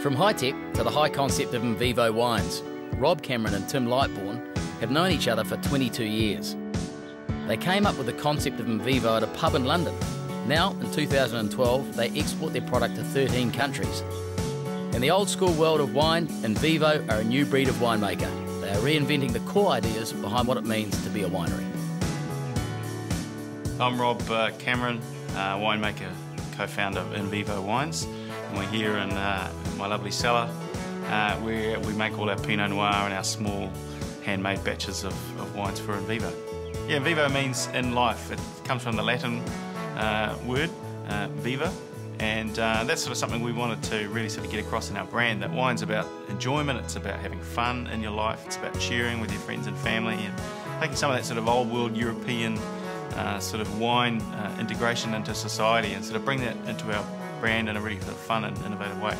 From high-tech to the high concept of Invivo Wines, Rob Cameron and Tim Lightbourne have known each other for 22 years. They came up with the concept of Invivo at a pub in London. Now, in 2012, they export their product to 13 countries. In the old school world of wine, Invivo are a new breed of winemaker. They are reinventing the core ideas behind what it means to be a winery. I'm Rob Cameron, winemaker, co-founder of Invivo Wines. And we're here in my lovely cellar where we make all our Pinot Noir and our small handmade batches of wines for Invivo. Yeah, Invivo means in life. It comes from the Latin word, viva, and that's sort of something we wanted to really sort of get across in our brand, that wine's about enjoyment, it's about having fun in your life, it's about sharing with your friends and family, and taking some of that sort of old world European sort of wine integration into society and sort of bring that into our brand in a really sort of fun and innovative way.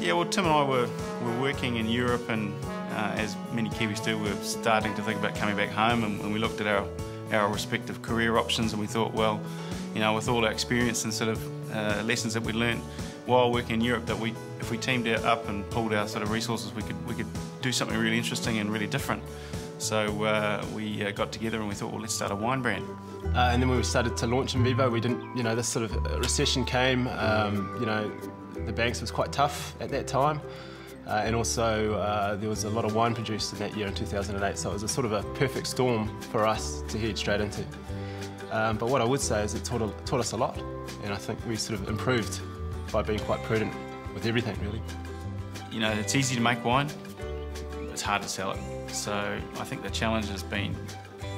Yeah, well, Tim and I were working in Europe, and as many Kiwis do, we're starting to think about coming back home, and we looked at our respective career options, and we thought, well, you know, with all our experience and sort of lessons that we learned while working in Europe, that if we teamed up and pulled our sort of resources, we could do something really interesting and really different. So we got together and we thought, well, let's start a wine brand. And then we started to launch Invivo. We didn't, you know, this sort of recession came. You know, the banks was quite tough at that time, and also there was a lot of wine produced in that year in 2008. So it was a sort of a perfect storm for us to head straight into. But what I would say is it taught us a lot, and I think we sort of improved by being quite prudent with everything, really. You know, it's easy to make wine, it's hard to sell it. So I think the challenge has been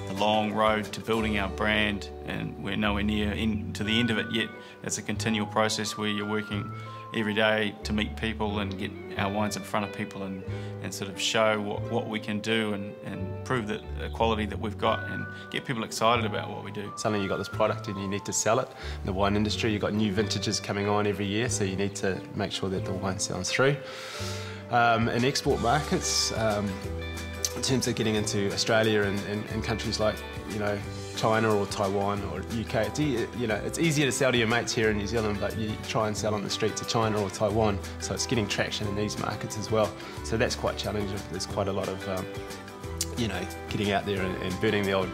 the long road to building our brand, and we're nowhere near to the end of it yet. It's a continual process where you're working every day to meet people and get our wines in front of people and sort of show what we can do and prove that the quality that we've got and get people excited about what we do. Suddenly you've got this product and you need to sell it. In the wine industry, you've got new vintages coming on every year, so you need to make sure that the wine sells through. In export markets, in terms of getting into Australia and countries like, you know, China or Taiwan or UK, it's easier to sell to your mates here in New Zealand, but you try and sell on the street to China or Taiwan, so it's getting traction in these markets as well. So that's quite challenging. There's quite a lot of, you know, getting out there and burning the old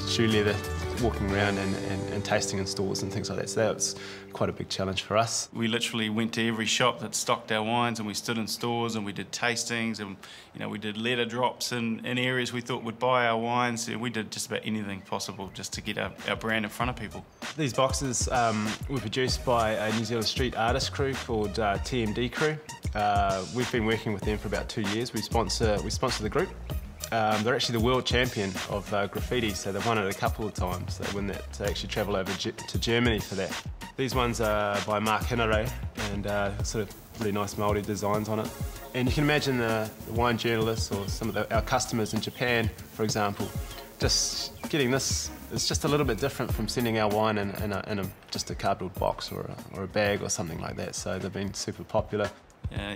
shoe leather, walking around and tasting in stores and things like that. So that's quite a big challenge for us. We literally went to every shop that stocked our wines, and we stood in stores and we did tastings, and you know, we did letter drops in areas we thought would buy our wines. We did just about anything possible just to get our brand in front of people. These boxes were produced by a New Zealand street artist crew called TMD Crew. We've been working with them for about 2 years. We sponsor the group. They're actually the world champion of graffiti, so they've won it a couple of times. They win that to actually travel over to Germany for that. These ones are by Mark Hinare, and sort of really nice Māori designs on it. And you can imagine the wine journalists or some of our customers in Japan, for example, just getting this. It's just a little bit different from sending our wine in just a cardboard box or a bag or something like that. So they've been super popular.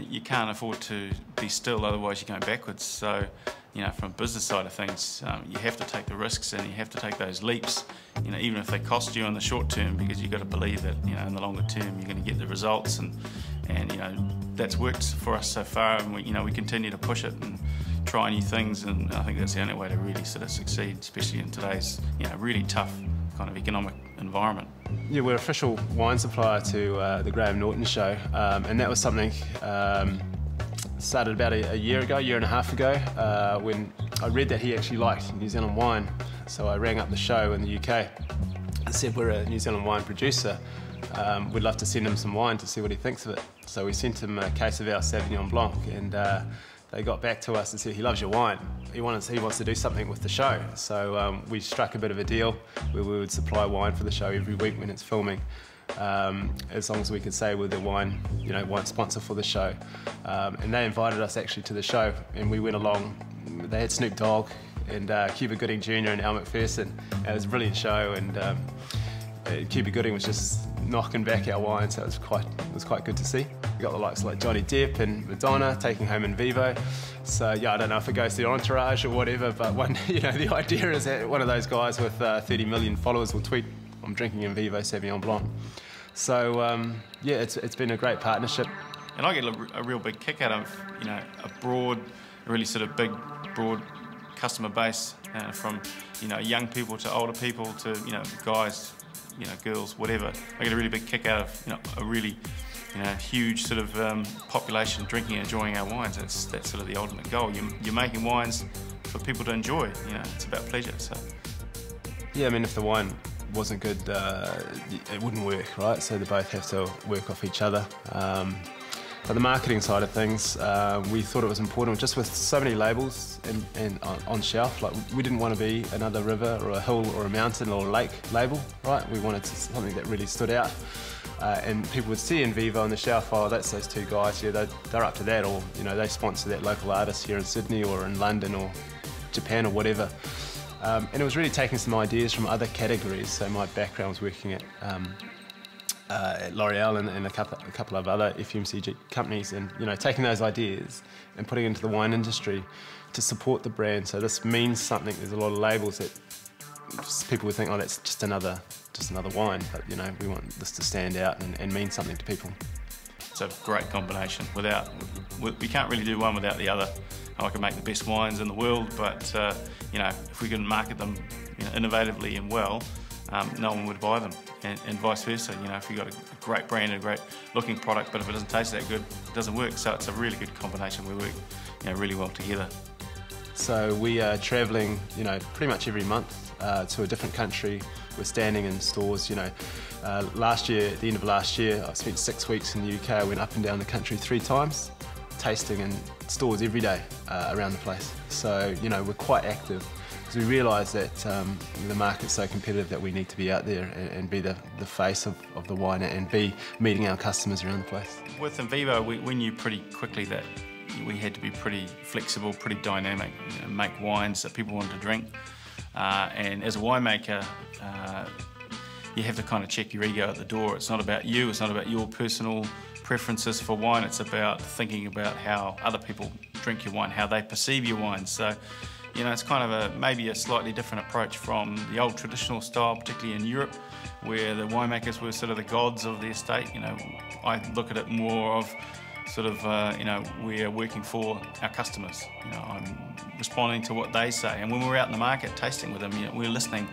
You can't afford to be still, otherwise you're going backwards. So, you know, from a business side of things, you have to take the risks and you have to take those leaps, you know, even if they cost you in the short term, because you've got to believe that, you know, in the longer term you're going to get the results, and you know, that's worked for us so far, and we continue to push it and try new things, and I think that's the only way to really sort of succeed, especially in today's, you know, really tough kind of economic environment. Yeah, we're official wine supplier to the Graham Norton show, and that was something started about a year and a half ago, when I read that he actually liked New Zealand wine. So I rang up the show in the UK and said, we're a New Zealand wine producer, we'd love to send him some wine to see what he thinks of it. So we sent him a case of our Sauvignon Blanc, and they got back to us and said he loves your wine. He wants to do something with the show. So we struck a bit of a deal where we would supply wine for the show every week when it's filming, as long as we could say we're the wine sponsor for the show. And they invited us actually to the show, and we went along. They had Snoop Dogg and Cuba Gooding Jr. and Al McPherson. It was a brilliant show, and Cuba Gooding was just knocking back our wine, so it was quite good to see. We got the likes like Johnny Depp and Madonna taking home Invivo. So yeah, I don't know if it goes to the entourage or whatever, but the idea is that one of those guys with 30 million followers will tweet, "I'm drinking Invivo Sauvignon Blanc." So yeah, it's been a great partnership. And I get a real big kick out of, a really sort of big, broad customer base, from, young people to older people to, guys, girls, whatever. I get a really big kick out of, a really, huge sort of population drinking and enjoying our wines. That's sort of the ultimate goal. You're making wines for people to enjoy. It's about pleasure. So. Yeah, I mean, if the wine wasn't good, it wouldn't work, right? So they both have to work off each other. But the marketing side of things, we thought it was important, just with so many labels and on shelf. Like, we didn't want to be another river or a hill or a mountain or a lake label, right? We wanted something that really stood out. And people would see Invivo on the shelf, oh, that's those two guys, yeah, they're up to that, or they sponsor that local artist here in Sydney or in London or Japan or whatever. And it was really taking some ideas from other categories. So my background was working at L'Oreal and a couple of other FMCG companies, and taking those ideas and putting it into the wine industry to support the brand. So this means something. There's a lot of labels that people would think, oh, that's just another wine, but we want this to stand out and mean something to people. It's a great combination. We can't really do one without the other. I can make the best wines in the world, but if we can market them innovatively and well, no one would buy them, and vice versa. If you've got a great brand and a great looking product, but if it doesn't taste that good, it doesn't work. So it's a really good combination. We work really well together. So we are travelling pretty much every month to a different country. We're standing in stores. Last year, at the end of last year, I spent 6 weeks in the UK. I went up and down the country 3 times, tasting in stores every day around the place. So we're quite active, because we realise that the market's so competitive that we need to be out there and be the face of the wine and be meeting our customers around the place. With Invivo, we knew pretty quickly that we had to be pretty flexible, pretty dynamic, make wines that people wanted to drink. And as a winemaker, you have to kind of check your ego at the door. It's not about you, it's not about your personal preferences for wine, it's about thinking about how other people drink your wine, how they perceive your wine. So, it's kind of maybe a slightly different approach from the old traditional style, particularly in Europe, where the winemakers were sort of the gods of the estate. I look at it more of sort of, we're working for our customers. I'm responding to what they say. And when we're out in the market tasting with them, we're listening.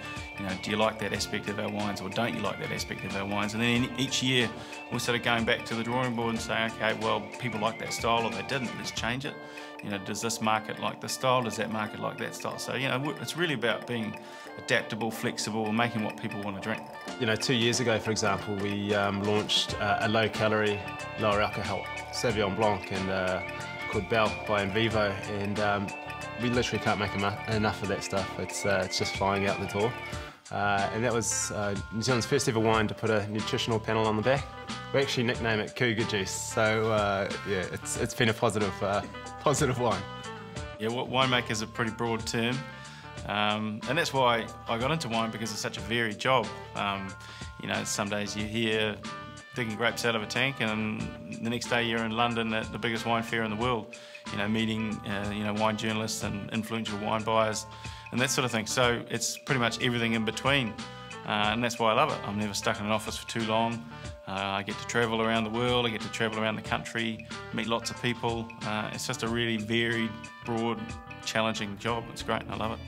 Do you like that aspect of our wines, or don't you like that aspect of our wines? And then each year we're sort of going back to the drawing board and saying, okay, well, people like that style, or they didn't, let's change it. Does this market like this style? Does that market like that style? So, it's really about being adaptable, flexible, and making what people want to drink. 2 years ago, for example, we launched a low-calorie, lower-alcohol Sauvignon Blanc called Belle by Invivo, and we literally can't make enough of that stuff. It's just flying out the door. And that was New Zealand's first ever wine to put a nutritional panel on the back. We actually nickname it Cougar Juice, so yeah, it's been a positive wine. Yeah, winemaker is a pretty broad term, and that's why I got into wine, because it's such a varied job. Some days you're here digging grapes out of a tank, and the next day you're in London at the biggest wine fair in the world, meeting wine journalists and influential wine buyers and that sort of thing. So it's pretty much everything in between, and that's why I love it. I'm never stuck in an office for too long. I get to travel around the world, I get to travel around the country, meet lots of people. It's just a really varied, broad, challenging job. It's great and I love it.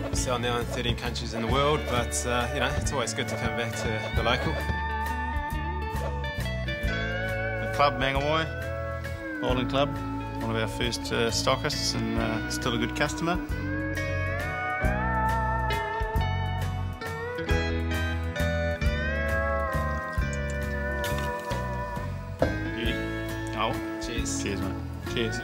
We sell now in 13 countries in the world, but it's always good to come back to the local. The club, Mangawai, Bowling Club, one of our first stockists, and still a good customer. Beauty. Oh, cheers. Cheers, mate. Cheers.